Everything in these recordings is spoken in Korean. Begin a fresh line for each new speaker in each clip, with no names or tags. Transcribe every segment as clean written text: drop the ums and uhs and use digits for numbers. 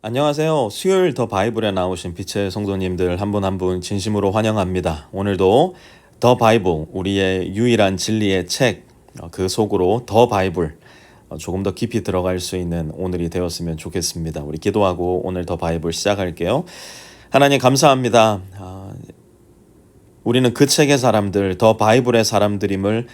안녕하세요. 수요일 더 바이블에 나오신 빛의 성도님들 한 분 한 분 진심으로 환영합니다. 오늘도 더 바이블, 우리의 유일한 진리의 책, 그 속으로 더 바이블, 조금 더 깊이 들어갈 수 있는 오늘이 되었으면 좋겠습니다. 우리 기도하고 오늘 더 바이블 시작할게요. 하나님 감사합니다. 우리는 그 책의 사람들, 더 바이블의 사람들임을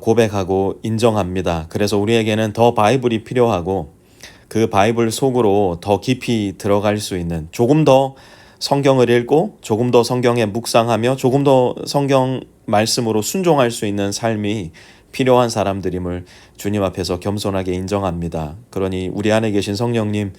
고백하고 인정합니다. 그래서 우리에게는 더 바이블이 필요하고 그 바이블 속으로 더 깊이 들어갈 수 있는, 조금 더 성경을 읽고 조금 더 성경에 묵상하며 조금 더 성경 말씀으로 순종할 수 있는 삶이 필요한 사람들임을 주님 앞에서 겸손하게 인정합니다. 그러니 우리 안에 계신 성령님,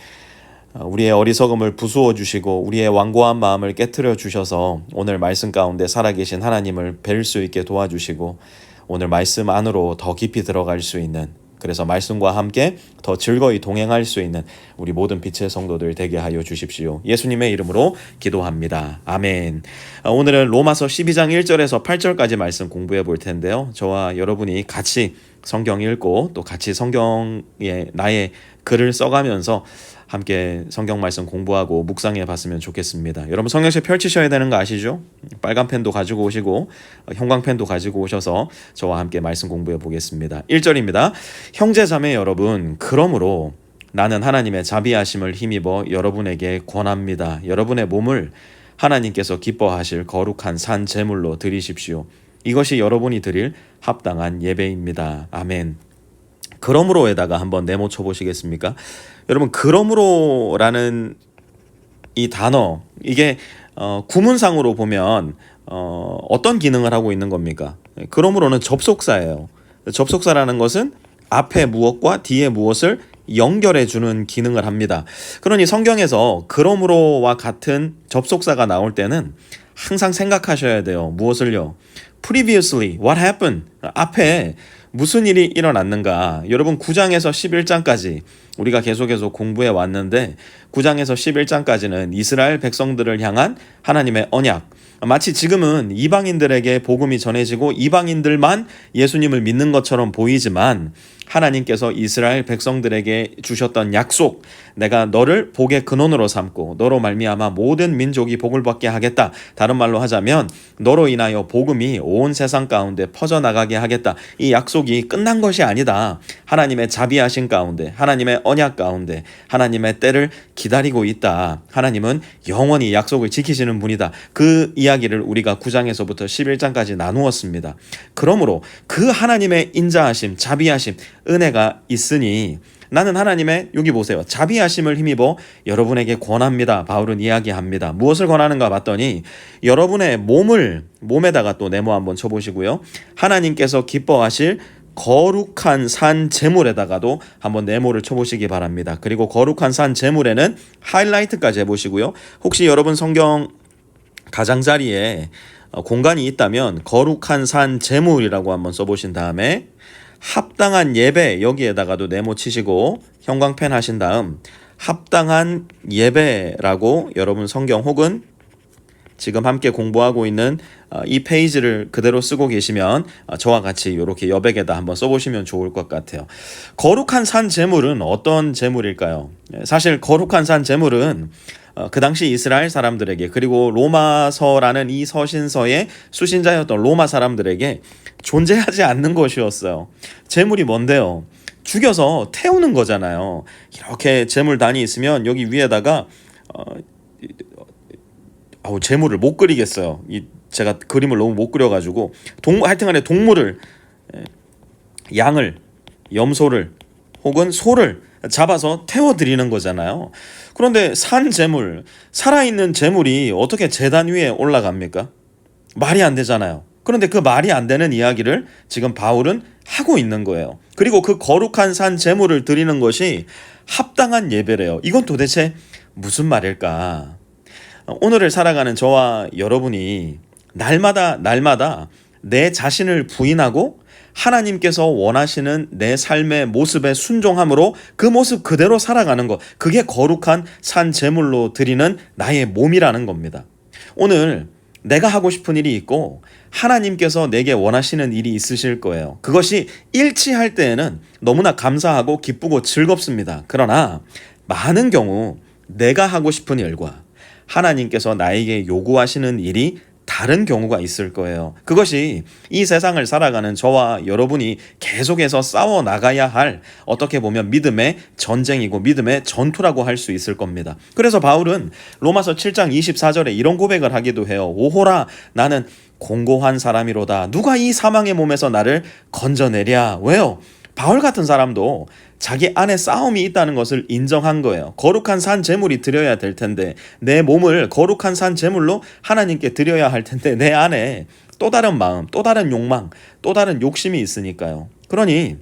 우리의 어리석음을 부수어 주시고 우리의 완고한 마음을 깨트려 주셔서 오늘 말씀 가운데 살아계신 하나님을 뵐 수 있게 도와주시고 오늘 말씀 안으로 더 깊이 들어갈 수 있는, 그래서 말씀과 함께 더 즐거이 동행할 수 있는 우리 모든 빛의 성도들 되게 하여 주십시오. 예수님의 이름으로 기도합니다. 아멘. 오늘은 로마서 12장 1절에서 8절까지 말씀 공부해 볼 텐데요. 저와 여러분이 같이 성경 읽고 또 같이 성경에 나의 글을 써가면서 함께 성경 말씀 공부하고 묵상해 봤으면 좋겠습니다. 여러분 성경책 펼치셔야 되는 거 아시죠? 빨간 펜도 가지고 오시고 형광펜도 가지고 오셔서 저와 함께 말씀 공부해 보겠습니다. 1절입니다. 형제자매 여러분, 그러므로 나는 하나님의 자비하심을 힘입어 여러분에게 권합니다. 여러분의 몸을 하나님께서 기뻐하실 거룩한 산 제물로 드리십시오. 이것이 여러분이 드릴 합당한 예배입니다. 아멘. 그러므로에다가 한번 네모 쳐보시겠습니까? 여러분, 그러므로라는 이 단어, 이게 구문상으로 보면 어떤 기능을 하고 있는 겁니까? 그러므로는 접속사예요. 접속사라는 것은 앞에 무엇과 뒤에 무엇을 연결해 주는 기능을 합니다. 그러니 성경에서 그러므로와 같은 접속사가 나올 때는 항상 생각하셔야 돼요. 무엇을요? Previously, what happened? 앞에 무슨 일이 일어났는가? 여러분 9장에서 11장까지 우리가 계속해서 공부해 왔는데 9장에서 11장까지는 이스라엘 백성들을 향한 하나님의 언약, 마치 지금은 이방인들에게 복음이 전해지고 이방인들만 예수님을 믿는 것처럼 보이지만 하나님께서 이스라엘 백성들에게 주셨던 약속, 내가 너를 복의 근원으로 삼고 너로 말미암아 모든 민족이 복을 받게 하겠다. 다른 말로 하자면 너로 인하여 복음이 온 세상 가운데 퍼져나가게 하겠다. 이 약속이 끝난 것이 아니다. 하나님의 자비하신 가운데, 하나님의 언약 가운데 하나님의 때를 기다리고 있다. 하나님은 영원히 약속을 지키시는 분이다. 그 이야기를 우리가 9장에서부터 11장까지 나누었습니다. 그러므로 그 하나님의 인자하심, 자비하심, 은혜가 있으니 나는 하나님의, 여기 보세요, 자비하심을 힘입어 여러분에게 권합니다. 바울은 이야기합니다. 무엇을 권하는가 봤더니 여러분의 몸에다가 또 네모 한번 쳐보시고요, 하나님께서 기뻐하실 거룩한 산 제물에다가도 한번 네모를 쳐보시기 바랍니다. 그리고 거룩한 산 제물에는 하이라이트까지 해보시고요, 혹시 여러분 성경 가장자리에 공간이 있다면 거룩한 산 제물이라고 한번 써보신 다음에 합당한 예배, 여기에다가도 네모 치시고 형광펜 하신 다음 합당한 예배라고 여러분 성경 혹은 지금 함께 공부하고 있는 이 페이지를 그대로 쓰고 계시면 저와 같이 이렇게 여백에다 한번 써보시면 좋을 것 같아요. 거룩한 산 제물은 어떤 제물일까요? 사실 거룩한 산 제물은 그 당시 이스라엘 사람들에게, 그리고 로마서라는 이 서신서의 수신자였던 로마 사람들에게 존재하지 않는 것이었어요. 제물이 뭔데요? 죽여서 태우는 거잖아요. 이렇게 제물단이 있으면 여기 위에다가 제물을 못 그리겠어요. 제가 그림을 너무 못 그려가지고 하여튼간에 동물을, 양을, 염소를 혹은 소를 잡아서 태워드리는 거잖아요. 그런데 산 제물, 살아있는 제물이 어떻게 제단 위에 올라갑니까? 말이 안 되잖아요. 그런데 그 말이 안 되는 이야기를 지금 바울은 하고 있는 거예요. 그리고 그 거룩한 산 제물을 드리는 것이 합당한 예배래요. 이건 도대체 무슨 말일까? 오늘을 살아가는 저와 여러분이 날마다 내 자신을 부인하고 하나님께서 원하시는 내 삶의 모습에 순종함으로 그 모습 그대로 살아가는 것, 그게 거룩한 산 제물로 드리는 나의 몸이라는 겁니다. 오늘 내가 하고 싶은 일이 있고 하나님께서 내게 원하시는 일이 있으실 거예요. 그것이 일치할 때에는 너무나 감사하고 기쁘고 즐겁습니다. 그러나 많은 경우 내가 하고 싶은 일과 하나님께서 나에게 요구하시는 일이 다른 경우가 있을 거예요. 그것이 이 세상을 살아가는 저와 여러분이 계속해서 싸워 나가야 할 어떻게 보면 믿음의 전쟁이고 믿음의 전투라고 할 수 있을 겁니다. 그래서 바울은 로마서 7장 24절에 이런 고백을 하기도 해요. 오호라 나는 공고한 사람이로다. 누가 이 사망의 몸에서 나를 건져내랴. 왜요? 바울 같은 사람도 자기 안에 싸움이 있다는 것을 인정한 거예요. 거룩한 산 제물이 드려야 될 텐데 내 몸을 거룩한 산 제물로 하나님께 드려야 할 텐데 내 안에 또 다른 마음, 또 다른 욕망, 또 다른 욕심이 있으니까요. 그러니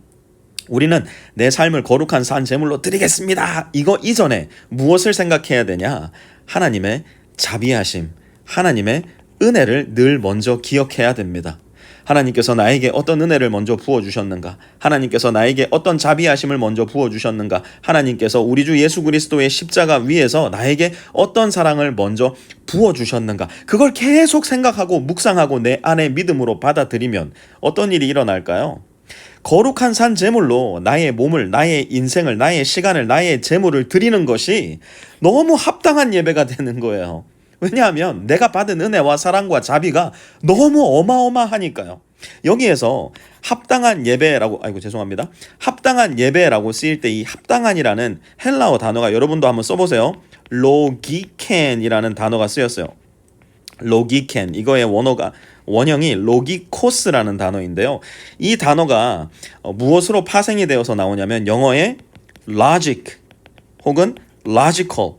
우리는 내 삶을 거룩한 산 제물로 드리겠습니다. 이거 이전에 무엇을 생각해야 되냐? 하나님의 자비하심, 하나님의 은혜를 늘 먼저 기억해야 됩니다. 하나님께서 나에게 어떤 은혜를 먼저 부어주셨는가? 하나님께서 나에게 어떤 자비하심을 먼저 부어주셨는가? 하나님께서 우리 주 예수 그리스도의 십자가 위에서 나에게 어떤 사랑을 먼저 부어주셨는가? 그걸 계속 생각하고 묵상하고 내 안에 믿음으로 받아들이면 어떤 일이 일어날까요? 거룩한 산 제물로 나의 몸을, 나의 인생을, 나의 시간을, 나의 재물을 드리는 것이 너무 합당한 예배가 되는 거예요. 왜냐하면 내가 받은 은혜와 사랑과 자비가 너무 어마어마하니까요. 여기에서 합당한 예배라고, 합당한 예배라고 쓰일 때 이 합당한이라는 헬라어 단어가 여러분도 한번 써보세요. 로기켄이라는 단어가 쓰였어요. 로기켄, 이거의 원형이 로기코스라는 단어인데요. 이 단어가 무엇으로 파생이 되어서 나오냐면 영어의 logic 혹은 logical,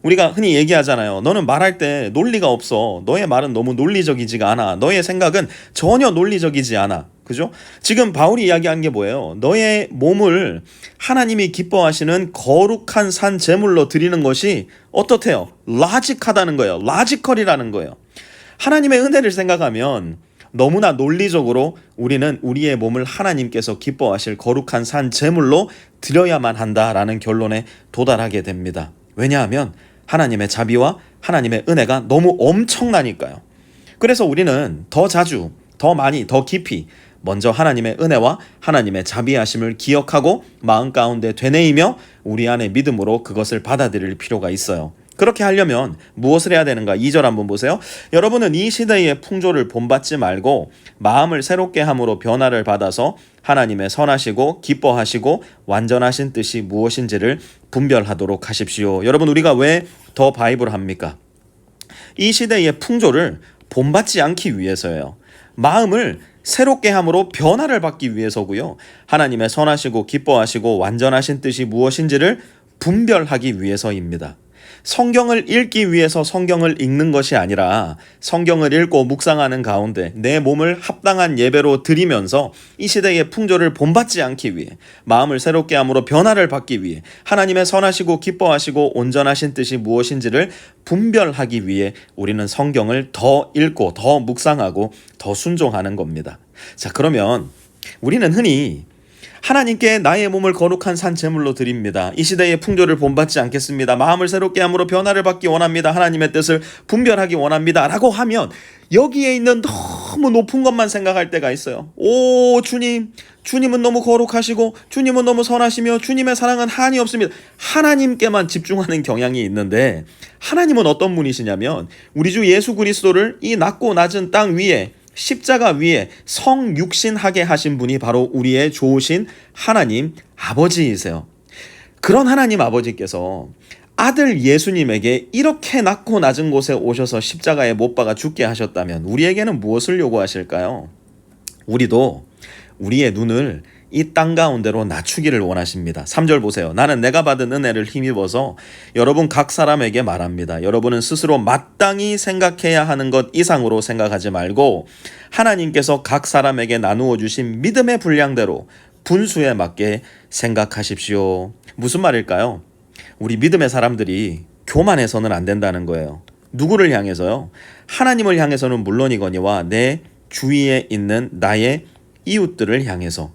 우리가 흔히 얘기하잖아요. 너는 말할 때 논리가 없어. 너의 말은 너무 논리적이지가 않아. 너의 생각은 전혀 논리적이지 않아. 그죠? 지금 바울이 이야기한 게 뭐예요? 너의 몸을 하나님이 기뻐하시는 거룩한 산 제물로 드리는 것이 어떻대요? 라직하다는 거예요. 라지컬이라는 거예요. 하나님의 은혜를 생각하면 너무나 논리적으로 우리는 우리의 몸을 하나님께서 기뻐하실 거룩한 산 제물로 드려야만 한다라는 결론에 도달하게 됩니다. 왜냐하면 하나님의 자비와 하나님의 은혜가 너무 엄청나니까요. 그래서 우리는 더 자주, 더 많이, 더 깊이 먼저 하나님의 은혜와 하나님의 자비하심을 기억하고 마음 가운데 되뇌이며 우리 안에 믿음으로 그것을 받아들일 필요가 있어요. 그렇게 하려면 무엇을 해야 되는가? 2절 한번 보세요. 여러분은 이 시대의 풍조를 본받지 말고 마음을 새롭게 함으로 변화를 받아서 하나님의 선하시고 기뻐하시고 완전하신 뜻이 무엇인지를 분별하도록 하십시오. 여러분, 우리가 왜 더 바이블 합니까? 이 시대의 풍조를 본받지 않기 위해서예요. 마음을 새롭게 함으로 변화를 받기 위해서고요. 하나님의 선하시고 기뻐하시고 완전하신 뜻이 무엇인지를 분별하기 위해서입니다. 성경을 읽기 위해서 성경을 읽는 것이 아니라 성경을 읽고 묵상하는 가운데 내 몸을 합당한 예배로 드리면서 이 시대의 풍조를 본받지 않기 위해 마음을 새롭게 함으로 변화를 받기 위해 하나님의 선하시고 기뻐하시고 온전하신 뜻이 무엇인지를 분별하기 위해 우리는 성경을 더 읽고 더 묵상하고 더 순종하는 겁니다. 자, 그러면 우리는 흔히 하나님께 나의 몸을 거룩한 산 제물로 드립니다. 이 시대의 풍조를 본받지 않겠습니다. 마음을 새롭게 함으로 변화를 받기 원합니다. 하나님의 뜻을 분별하기 원합니다. 라고 하면 여기에 있는 너무 높은 것만 생각할 때가 있어요. 오, 주님은 너무 거룩하시고 주님은 너무 선하시며 주님의 사랑은 한이 없습니다. 하나님께만 집중하는 경향이 있는데, 하나님은 어떤 분이시냐면 우리 주 예수 그리스도를 이 낮고 낮은 땅 위에 십자가 위에 성육신하게 하신 분이 바로 우리의 좋으신 하나님 아버지이세요. 그런 하나님 아버지께서 아들 예수님에게 이렇게 낮고 낮은 곳에 오셔서 십자가에 못 박아 죽게 하셨다면 우리에게는 무엇을 요구하실까요? 우리도 우리의 눈을 이 땅 가운데로 낮추기를 원하십니다. 3절 보세요. 나는 내가 받은 은혜를 힘입어서 여러분 각 사람에게 말합니다. 여러분은 스스로 마땅히 생각해야 하는 것 이상으로 생각하지 말고 하나님께서 각 사람에게 나누어 주신 믿음의 분량대로 분수에 맞게 생각하십시오. 무슨 말일까요? 우리 믿음의 사람들이 교만해서는 안 된다는 거예요. 누구를 향해서요? 하나님을 향해서는 물론이거니와 내 주위에 있는 나의 이웃들을 향해서.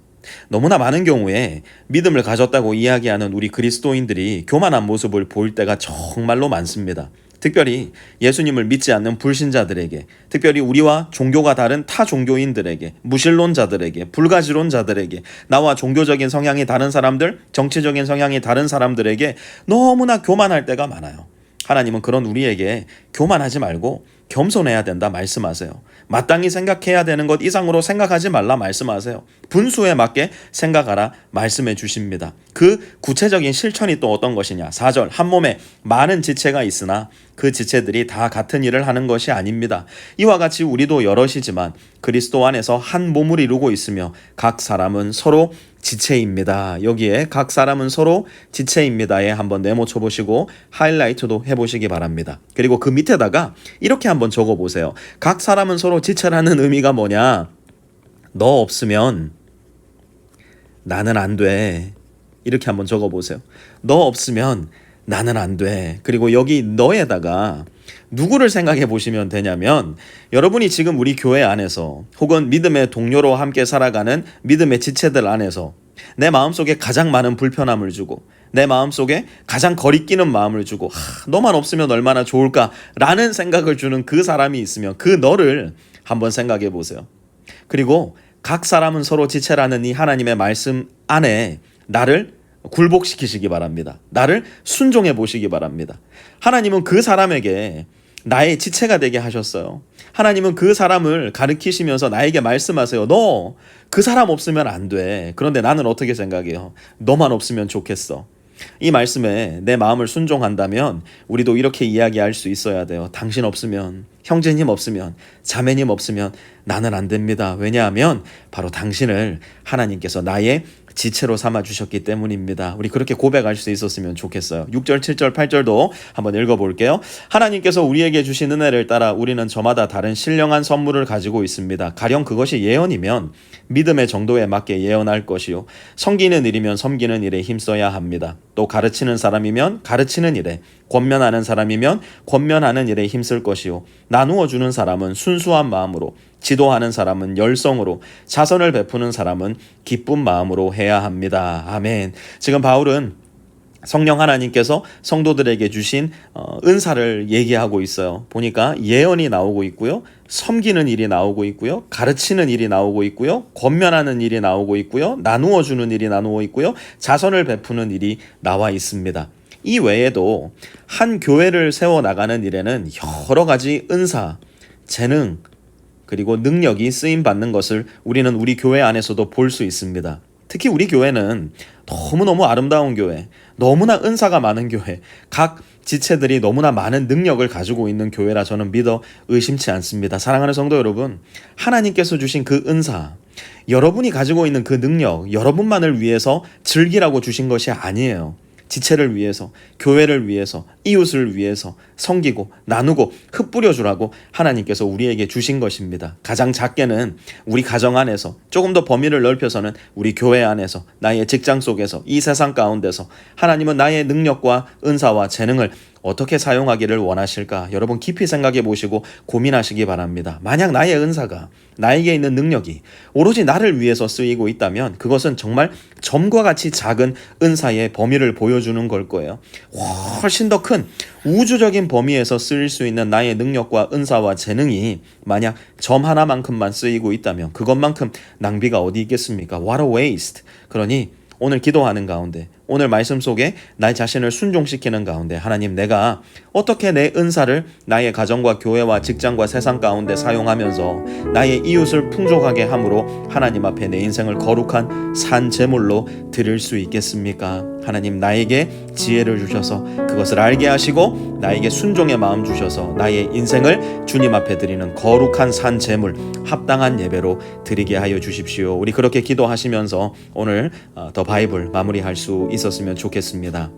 너무나 많은 경우에 믿음을 가졌다고 이야기하는 우리 그리스도인들이 교만한 모습을 보일 때가 정말로 많습니다. 특별히 예수님을 믿지 않는 불신자들에게, 특별히 우리와 종교가 다른 타 종교인들에게, 무신론자들에게, 불가지론자들에게, 나와 종교적인 성향이 다른 사람들, 정치적인 성향이 다른 사람들에게 너무나 교만할 때가 많아요. 하나님은 그런 우리에게 교만하지 말고 겸손해야 된다 말씀하세요. 마땅히 생각해야 되는 것 이상으로 생각하지 말라 말씀하세요. 분수에 맞게 생각하라 말씀해 주십니다. 그 구체적인 실천이 또 어떤 것이냐. 4절, 한 몸에 많은 지체가 있으나 그 지체들이 다 같은 일을 하는 것이 아닙니다. 이와 같이 우리도 여럿이지만 그리스도 안에서 한 몸을 이루고 있으며 각 사람은 서로 지체입니다. 여기에 각 사람은 서로 지체입니다에 한번 네모 쳐보시고 하이라이트도 해보시기 바랍니다. 그리고 그 밑에다가 이렇게 한번 적어보세요. 각 사람은 서로 지체라는 의미가 뭐냐? 너 없으면 나는 안 돼. 이렇게 한번 적어보세요. 너 없으면 나는 안 돼. 그리고 여기 너에다가 누구를 생각해 보시면 되냐면, 여러분이 지금 우리 교회 안에서 혹은 믿음의 동료로 함께 살아가는 믿음의 지체들 안에서 내 마음속에 가장 많은 불편함을 주고 내 마음속에 가장 거리끼는 마음을 주고 너만 없으면 얼마나 좋을까라는 생각을 주는 그 사람이 있으면 그 너를 한번 생각해 보세요. 그리고 각 사람은 서로 지체라는 이 하나님의 말씀 안에 나를 굴복시키시기 바랍니다. 나를 순종해 보시기 바랍니다. 하나님은 그 사람에게 나의 지체가 되게 하셨어요. 하나님은 그 사람을 가르치시면서 나에게 말씀하세요. 너 그 사람 없으면 안 돼. 그런데 나는 어떻게 생각해요? 너만 없으면 좋겠어. 이 말씀에 내 마음을 순종한다면 우리도 이렇게 이야기할 수 있어야 돼요. 당신 없으면, 형제님 없으면, 자매님 없으면 나는 안 됩니다. 왜냐하면 바로 당신을 하나님께서 나의 지체로 삼아주셨기 때문입니다. 우리 그렇게 고백할 수 있었으면 좋겠어요. 6절, 7절, 8절도 한번 읽어볼게요. 하나님께서 우리에게 주신 은혜를 따라 우리는 저마다 다른 신령한 선물을 가지고 있습니다. 가령 그것이 예언이면 믿음의 정도에 맞게 예언할 것이요, 섬기는 일이면 섬기는 일에 힘써야 합니다. 또 가르치는 사람이면 가르치는 일에, 권면하는 사람이면 권면하는 일에 힘쓸 것이요, 나누어 주는 사람은 순수한 마음으로, 지도하는 사람은 열성으로, 자선을 베푸는 사람은 기쁜 마음으로 해야 합니다. 아멘. 지금 바울은 성령 하나님께서 성도들에게 주신 은사를 얘기하고 있어요. 보니까 예언이 나오고 있고요, 섬기는 일이 나오고 있고요, 가르치는 일이 나오고 있고요, 권면하는 일이 나오고 있고요, 나누어 주는 일이 나누어 있고요, 자선을 베푸는 일이 나와 있습니다. 이 외에도 한 교회를 세워나가는 일에는 여러 가지 은사, 재능, 그리고 능력이 쓰임받는 것을 우리는 우리 교회 안에서도 볼 수 있습니다. 특히 우리 교회는 너무너무 아름다운 교회, 너무나 은사가 많은 교회, 각 지체들이 너무나 많은 능력을 가지고 있는 교회라 저는 믿어 의심치 않습니다. 사랑하는 성도 여러분, 하나님께서 주신 그 은사, 여러분이 가지고 있는 그 능력, 여러분만을 위해서 즐기라고 주신 것이 아니에요. 지체를 위해서, 교회를 위해서, 이웃을 위해서 섬기고 나누고 흩뿌려 주라고 하나님께서 우리에게 주신 것입니다. 가장 작게는 우리 가정 안에서, 조금 더 범위를 넓혀서는 우리 교회 안에서, 나의 직장 속에서, 이 세상 가운데서 하나님은 나의 능력과 은사와 재능을 어떻게 사용하기를 원하실까? 여러분 깊이 생각해 보시고 고민하시기 바랍니다. 만약 나의 은사가, 나에게 있는 능력이 오로지 나를 위해서 쓰이고 있다면 그것은 정말 점과 같이 작은 은사의 범위를 보여주는 걸 거예요. 훨씬 더 큰 우주적인 범위에서 쓰일 수 있는 나의 능력과 은사와 재능이 만약 점 하나만큼만 쓰이고 있다면 그것만큼 낭비가 어디 있겠습니까? What a waste. 그러니 오늘 기도하는 가운데, 오늘 말씀 속에 나 자신을 순종시키는 가운데, 하나님, 내가 어떻게 내 은사를 나의 가정과 교회와 직장과 세상 가운데 사용하면서 나의 이웃을 풍족하게 함으로 하나님 앞에 내 인생을 거룩한 산 제물로 드릴 수 있겠습니까? 하나님, 나에게 지혜를 주셔서 그것을 알게 하시고 나에게 순종의 마음 주셔서 나의 인생을 주님 앞에 드리는 거룩한 산 제물, 합당한 예배로 드리게 하여 주십시오. 우리 그렇게 기도하시면서 오늘 더 바이블 마무리할 수 있었으면 좋겠습니다.